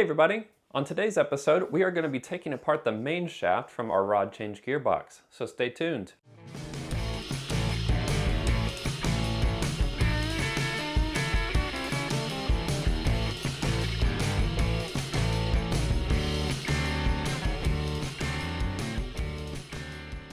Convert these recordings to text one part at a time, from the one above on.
Hey everybody! On today's episode, we are going to be taking apart the main shaft from our rod change gearbox, so stay tuned.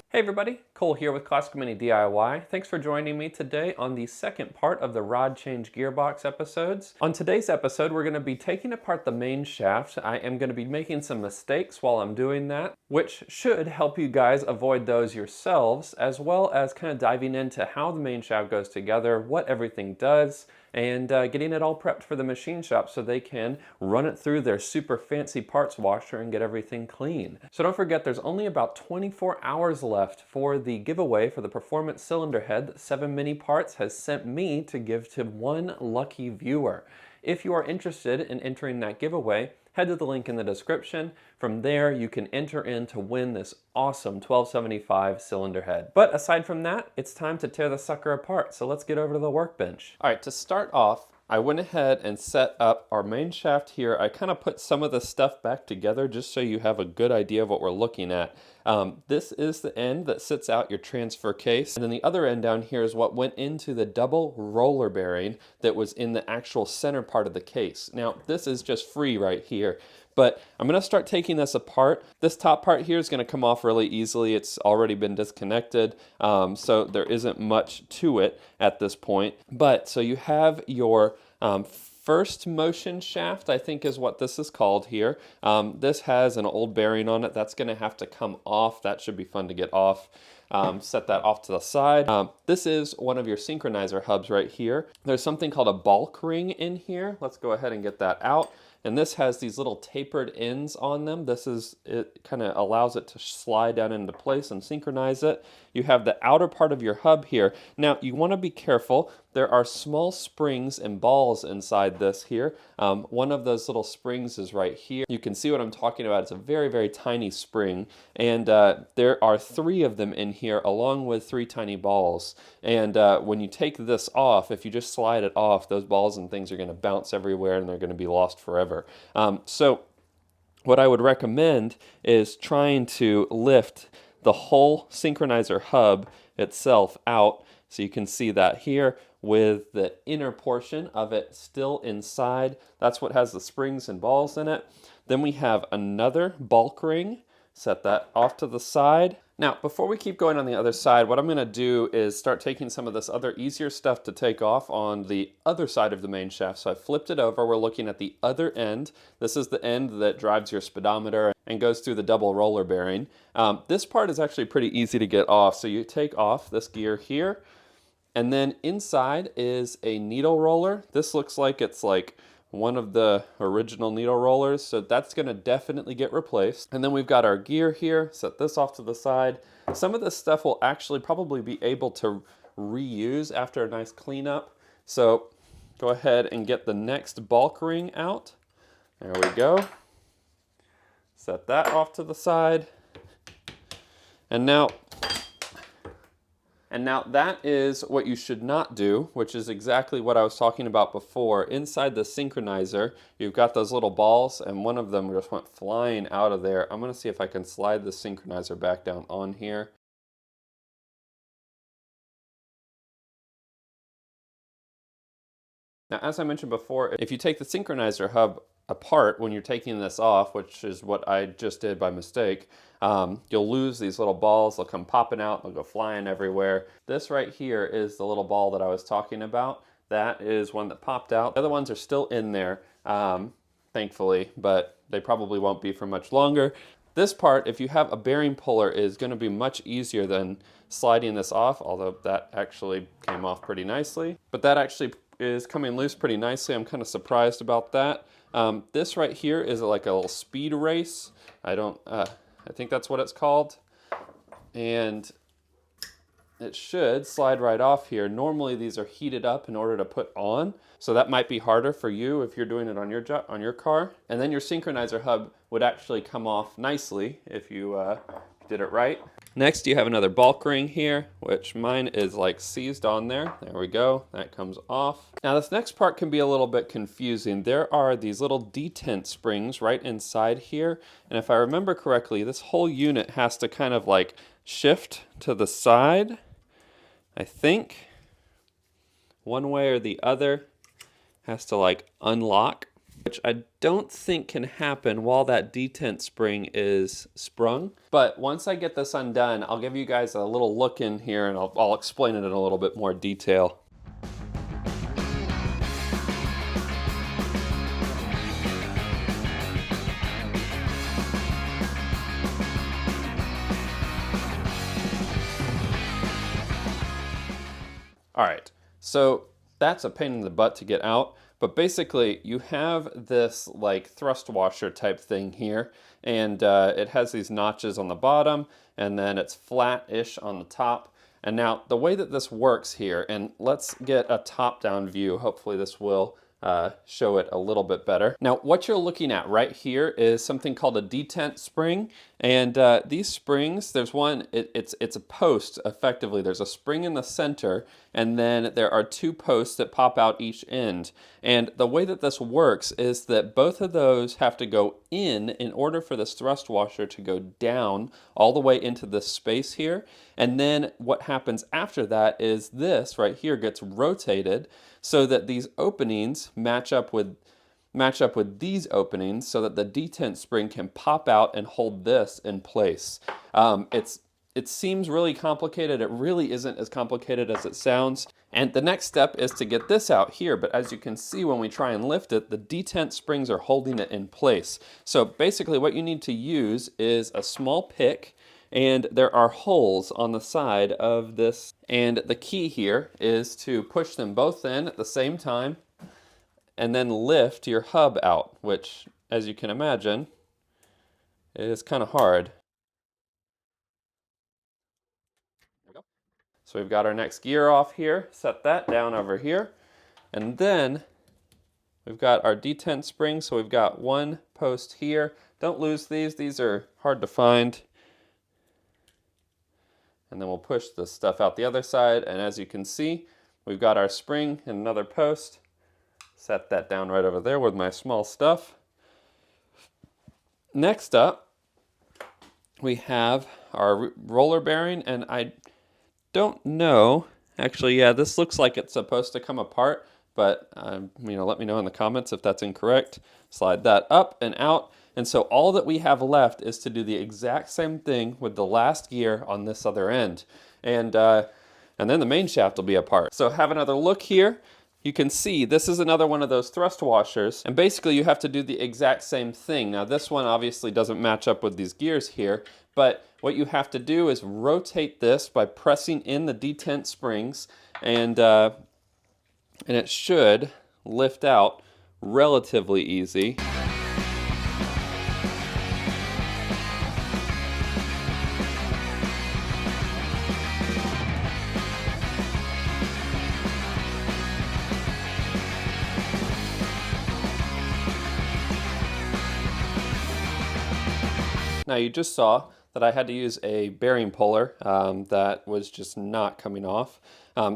Hey everybody, Cole here with Classical Mini DIY. Thanks for joining me today on the second part of the rod change gearbox episodes. On today's episode, we're going to be taking apart the main shaft. I am going to be making some mistakes while I'm doing that, which should help you guys avoid those yourselves, as well as kind of diving into how the main shaft goes together, what everything does, and getting it all prepped for the machine shop so they can run it through their super fancy parts washer and get everything clean. So don't forget, there's only about 24 hours left for the giveaway for the performance cylinder head that 7 Mini Parts has sent me to give to one lucky viewer. If you are interested in entering that giveaway, head to the link in the description. From there, you can enter in to win this awesome 1275 cylinder head. But aside from that, it's time to tear the sucker apart. So let's get over to the workbench. All right, to start off, I went ahead and set up our main shaft here. I kind of put some of the stuff back together just so you have a good idea of what we're looking at. This is the end that sits out your transfer case. And then the other end down here is what went into the double roller bearing that was in the actual center part of the case. Now, this is just free right here. But I'm going to start taking this apart. This top part here is going to come off really easily. It's already been disconnected, so there isn't much to it at this point. But so you have your first motion shaft, I think is what this is called here. This has an old bearing on it. That's going to have to come off. That should be fun to get off. Set that off to the side. This is one of your synchronizer hubs right here. There's something called a bulk ring in here. Let's go ahead and get that out. And this has these little tapered ends on them. It kind of allows it to slide down into place and synchronize it. You have the outer part of your hub here. Now, you want to be careful. There are small springs and balls inside this here. One of those little springs is right here. You can see what I'm talking about. It's a very, very tiny spring. And there are 3 of them in here along with 3 tiny balls. And when you take this off, if you just slide it off, those balls and things are going to bounce everywhere and they're going to be lost forever. So what I would recommend is trying to lift the whole synchronizer hub itself out. So you can see that here with the inner portion of it still inside. That's what has the springs and balls in it. Then we have another bulk ring. Set that off to the side. Now, before we keep going on the other side, what I'm going to do is start taking some of this other easier stuff to take off on the other side of the main shaft. So I flipped it over. We're looking at the other end. This is the end that drives your speedometer and goes through the double roller bearing. This part is actually pretty easy to get off. So you take off this gear here, and then inside is a needle roller. This looks like it's like one of the original needle rollers, so that's going to definitely get replaced. And then we've got our gear here. Set this off to the side. Some of this stuff will actually probably be able to reuse after a nice cleanup. So go ahead and get the next bulk ring out. There we go. Set that off to the side. And now that is what you should not do, which is exactly what I was talking about before. Inside the synchronizer, you've got those little balls, and one of them just went flying out of there. I'm going to see if I can slide the synchronizer back down on here. Now, as I mentioned before, if you take the synchronizer hub apart when you're taking this off, which is what I just did by mistake, you'll lose these little balls. They'll come popping out, they'll go flying everywhere. This right here is the little ball that I was talking about. That is one that popped out. The other ones are still in there, thankfully, but they probably won't be for much longer. This part, if you have a bearing puller, is going to be much easier than sliding this off, although that actually came off pretty nicely. But that actually is coming loose pretty nicely. I'm kind of surprised about that. This right here is like a little speed race. I think that's what it's called. And it should slide right off here. Normally these are heated up in order to put on, so that might be harder for you if you're doing it on your car. And then your synchronizer hub would actually come off nicely if you did it right. Next, you have another bulk ring here, which mine is like seized on there. There we go, that comes off. Now this next part can be a little bit confusing. There are these little detent springs right inside here. And if I remember correctly, this whole unit has to kind of like shift to the side, I think. One way or the other has to like unlock, which I don't think can happen while that detent spring is sprung. But once I get this undone, I'll give you guys a little look in here and I'll explain it in a little bit more detail. All right, so that's a pain in the butt to get out, but basically you have this like thrust washer type thing here, and it has these notches on the bottom, and then it's flat-ish on the top. And now the way that this works here, and let's get a top-down view, hopefully this will show it a little bit better. Now what you're looking at right here is something called a detent spring, and these springs, there's one, it's a post effectively. There's a spring in the center, and then there are two posts that pop out each end. And the way that this works is that both of those have to go in order for this thrust washer to go down all the way into this space here. And then what happens after that is this right here gets rotated so that these openings match up with these openings so that the detent spring can pop out and hold this in place. It seems really complicated. It really isn't as complicated as it sounds. And the next step is to get this out here, but as you can see when we try and lift it, the detent springs are holding it in place. So basically what you need to use is a small pick, and there are holes on the side of this. And the key here is to push them both in at the same time and then lift your hub out, which, as you can imagine, is kind of hard. There we go. So we've got our next gear off here, set that down over here, and then we've got our detent spring. So we've got one post here. Don't lose these are hard to find. And then we'll push this stuff out the other side, and as you can see, we've got our spring and another post. Set that down right over there with my small stuff. Next up, we have our roller bearing, and I don't know, actually, yeah, this looks like it's supposed to come apart, but let me know in the comments if that's incorrect. Slide that up and out. And so all that we have left is to do the exact same thing with the last gear on this other end. And then the main shaft will be apart. So have another look here. You can see this is another one of those thrust washers. And basically you have to do the exact same thing. Now this one obviously doesn't match up with these gears here, but what you have to do is rotate this by pressing in the detent springs, and it should lift out relatively easy. Now you just saw that I had to use a bearing puller that was just not coming off.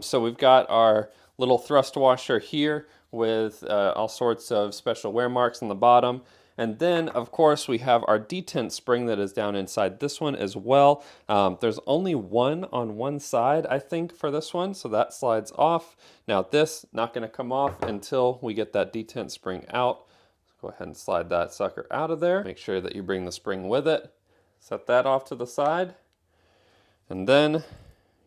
So we've got our little thrust washer here with all sorts of special wear marks on the bottom. And then, of course, we have our detent spring that is down inside this one as well. There's only one on one side, I think, for this one, so that slides off. Now this, not going to come off until we get that detent spring out. Go ahead and slide that sucker out of there. Make sure that you bring the spring with it. Set that off to the side. And then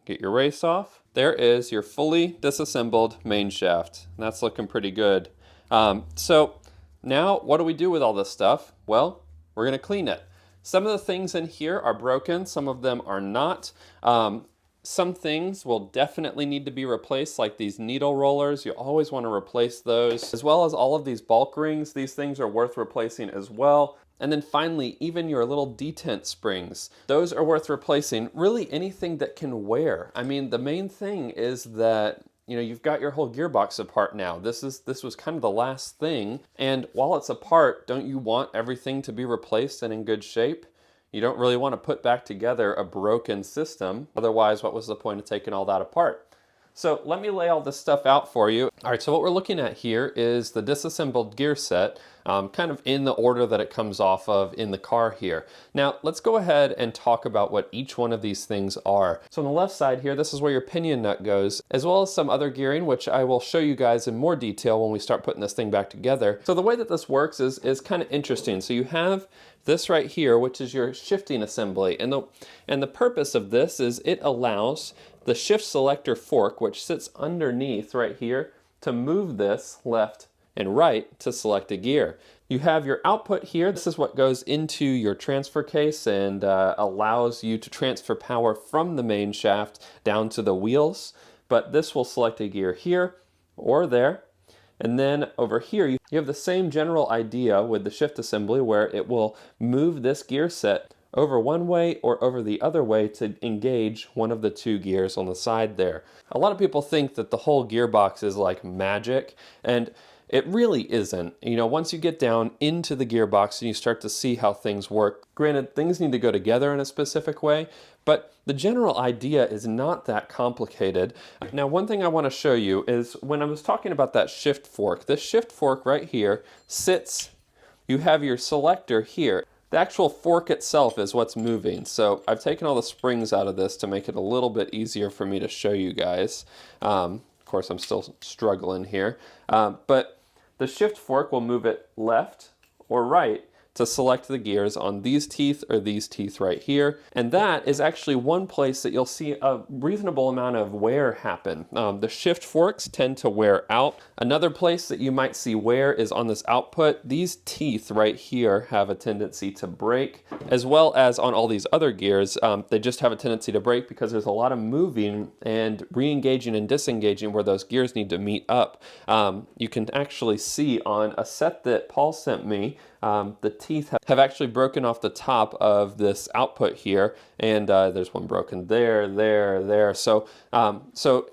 get your race off. There is your fully disassembled main shaft. And that's looking pretty good. So now what do we do with all this stuff? Well, we're going to clean it. Some of the things in here are broken. Some of them are not. Some things will definitely need to be replaced, like these needle rollers. You always want to replace those, as well as all of these bulk rings. These things are worth replacing as well. And then finally, even your little detent springs, those are worth replacing. Really anything that can wear. I mean, the main thing is that, you know, you've got your whole gearbox apart now. This was kind of the last thing. And while it's apart, don't you want everything to be replaced and in good shape? You don't really want to put back together a broken system. Otherwise, what was the point of taking all that apart? So let me lay all this stuff out for you. All right, so what we're looking at here is the disassembled gear set, kind of in the order that it comes off of in the car here. Now, let's go ahead and talk about what each one of these things are. So on the left side here, this is where your pinion nut goes, as well as some other gearing, which I will show you guys in more detail when we start putting this thing back together. So the way that this works is kind of interesting. So you have this right here, which is your shifting assembly. And the purpose of this is it allows the shift selector fork, which sits underneath right here, to move this left and right to select a gear. You have your output here. This is what goes into your transfer case and allows you to transfer power from the main shaft down to the wheels. But this will select a gear here or there. And then over here, you have the same general idea with the shift assembly where it will move this gear set over one way or over the other way to engage one of the two gears on the side there. A lot of people think that the whole gearbox is like magic, and it really isn't. You know, once you get down into the gearbox and you start to see how things work, granted, things need to go together in a specific way, but the general idea is not that complicated. Now, one thing I want to show you is when I was talking about that shift fork, this shift fork right here sits, you have your selector here. The actual fork itself is what's moving. So I've taken all the springs out of this to make it a little bit easier for me to show you guys. Of course, I'm still struggling here. But the shift fork will move it left or right to select the gears on these teeth or these teeth right here. And that is actually one place that you'll see a reasonable amount of wear happen. The shift forks tend to wear out. Another place that you might see wear is on this output. These teeth right here have a tendency to break, as well as on all these other gears. They just have a tendency to break because there's a lot of moving and re-engaging and disengaging where those gears need to meet up. You can actually see on a set that Paul sent me, the teeth have actually broken off the top of this output here, and there's one broken there. So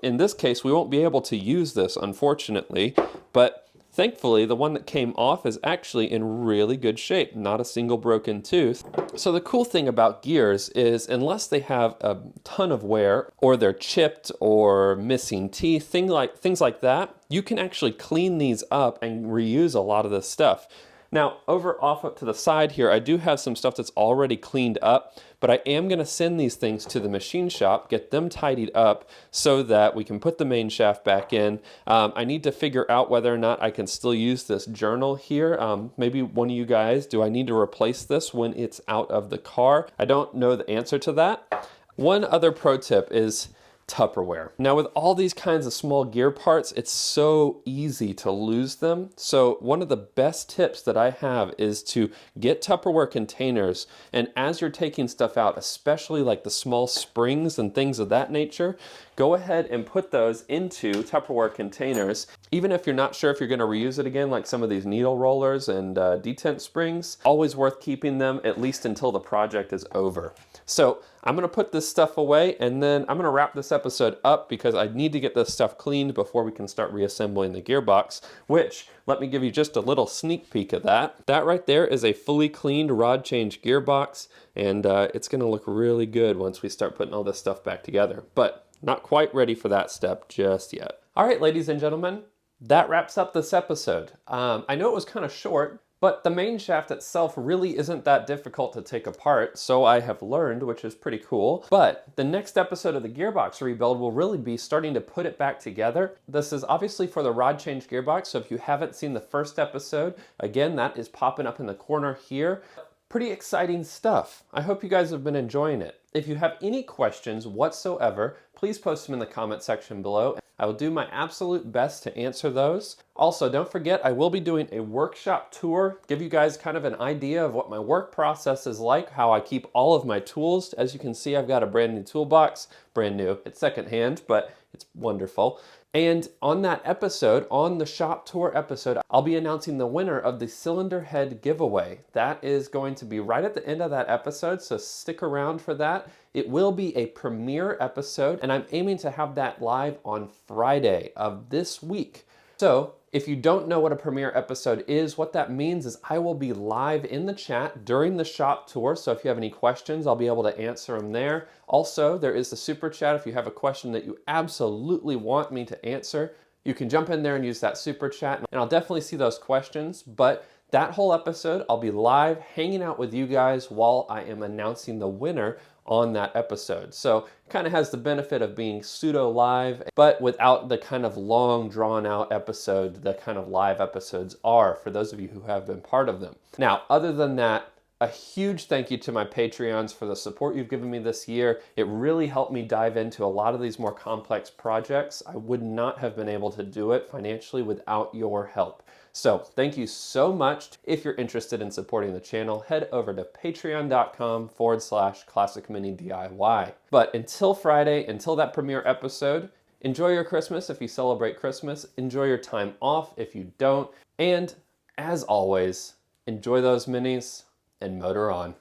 in this case, we won't be able to use this, unfortunately, but thankfully, the one that came off is actually in really good shape, not a single broken tooth. So the cool thing about gears is unless they have a ton of wear or they're chipped or missing teeth, things like that, you can actually clean these up and reuse a lot of this stuff. Now, over off up to the side here, I do have some stuff that's already cleaned up, but I am going to send these things to the machine shop, get them tidied up so that we can put the main shaft back in. I need to figure out whether or not I can still use this journal here. Maybe one of you guys, do I need to replace this when it's out of the car? I don't know the answer to that. One other pro tip is Tupperware. Now with all these kinds of small gear parts, it's so easy to lose them. So one of the best tips that I have is to get Tupperware containers, and as you're taking stuff out, especially like the small springs and things of that nature, go ahead and put those into Tupperware containers. Even if you're not sure if you're going to reuse it again, like some of these needle rollers and detent springs, always worth keeping them at least until the project is over. So I'm going to put this stuff away, and then I'm going to wrap this episode up because I need to get this stuff cleaned before we can start reassembling the gearbox, which, let me give you just a little sneak peek of that. That right there is a fully cleaned rod change gearbox, and it's going to look really good once we start putting all this stuff back together. But not quite ready for that step just yet. All right, ladies and gentlemen, that wraps up this episode. I know it was kind of short, but the main shaft itself really isn't that difficult to take apart, so I have learned, which is pretty cool. But the next episode of the gearbox rebuild will really be starting to put it back together. This is obviously for the rod change gearbox, so if you haven't seen the first episode, again, that is popping up in the corner here. Pretty exciting stuff. I hope you guys have been enjoying it. If you have any questions whatsoever, please post them in the comment section below. I will do my absolute best to answer those. Also, don't forget, I will be doing a workshop tour, give you guys kind of an idea of what my work process is like, how I keep all of my tools. As you can see, I've got a brand new toolbox, brand new, it's secondhand, but it's wonderful. And on that episode, on the shop tour episode, I'll be announcing the winner of the cylinder head giveaway. That is going to be right at the end of that episode, so stick around for that. It will be a premiere episode, and I'm aiming to have that live on Friday of this week. So If you don't know what a premiere episode is, what that means is I will be live in the chat during the shop tour, so if you have any questions, I'll be able to answer them there. Also, there is the super chat. If you have a question that you absolutely want me to answer, you can jump in there and use that super chat, and I'll definitely see those questions. But that whole episode, I'll be live hanging out with you guys while I am announcing the winner on that episode. So it kind of has the benefit of being pseudo live, but without the kind of long drawn out episode that kind of live episodes are for those of you who have been part of them. Now, other than that, a huge thank you to my Patreons for the support you've given me this year. It really helped me dive into a lot of these more complex projects. I would not have been able to do it financially without your help. So thank you so much. If you're interested in supporting the channel, head over to patreon.com/ClassicMiniDIY. But until Friday, until that premiere episode, enjoy your Christmas if you celebrate Christmas. Enjoy your time off if you don't. And as always, enjoy those minis and motor on.